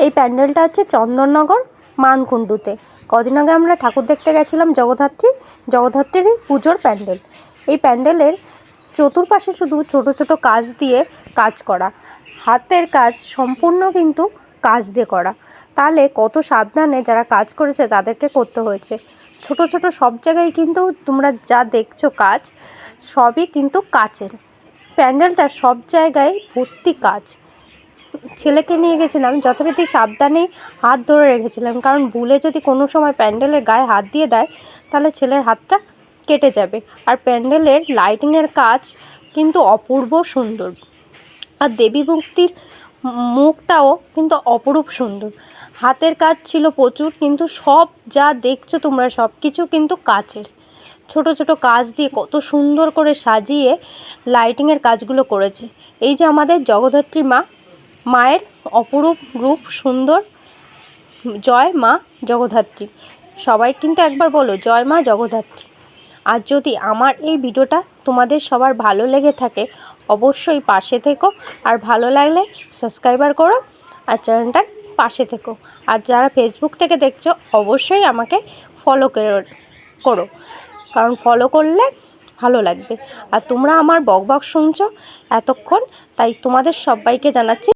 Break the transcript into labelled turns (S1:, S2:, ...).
S1: এই প্যান্ডেলটা হচ্ছে চন্দননগর মানকুণ্ডুতে। কদিন আগে আমরা ঠাকুর দেখতে গেছিলাম জগদ্ধাত্রীর পুজোর প্যান্ডেল। এই প্যান্ডেলের চতুর্পাশে শুধু ছোট ছোট কাজ দিয়ে কাজ করা, হাতের কাজ সম্পূর্ণ কিন্তু কাজ দিয়ে করা। তাহলে কত সাবধানে যারা কাজ করেছে তাদেরকে করতে হয়েছে। ছোট ছোট সব জায়গায় কিন্তু তোমরা যা দেখছো কাজ সবই কিন্তু কাচের। প্যান্ডেলটা সব জায়গায় ভর্তি কাজ। ছেলেকে নিয়ে গেছিলাম, যথারীতি সাবধানেই হাত ধরে রেখেছিলাম, কারণ ভুলে যদি কোনো সময় প্যান্ডেলের গায়ে হাত দিয়ে দেয় তাহলে ছেলের হাতটা কেটে যাবে। আর প্যান্ডেলের লাইটিংয়ের কাজ কিন্তু অপূর্ব সুন্দর, আর দেবী মূর্তির মুখটাও কিন্তু অপরূপ সুন্দর। হাতের কাজ ছিল প্রচুর, কিন্তু সব যা দেখছো তোমরা সব কিছু কিন্তু কাচের। ছোট ছোট কাজ দিয়ে কত সুন্দর করে সাজিয়ে লাইটিংয়ের কাজগুলো করেছে। এই যে আমাদের জগদ্ধাত্রী মায়ের অপরূপ রূপ সুন্দর। জয় মা জগদ্ধাত্রী। সবাই কিন্তু একবার বলো জয় মা জগদ্ধাত্রী। আর যদি আমার এই ভিডিওটা তোমাদের সবার ভালো লেগে থাকে অবশ্যই পাশে থেকো, আর ভালো লাগলে সাবস্ক্রাইবার করো আর চ্যানেলটার পাশে থেকো। আর যারা ফেসবুক থেকে দেখছো অবশ্যই আমাকে ফলো করো, কারণ ফলো করলে ভালো লাগবে। আর তোমরা আমার বকবক শুনছো এতক্ষণ, তাই তোমাদের সবাইকে জানাচ্ছি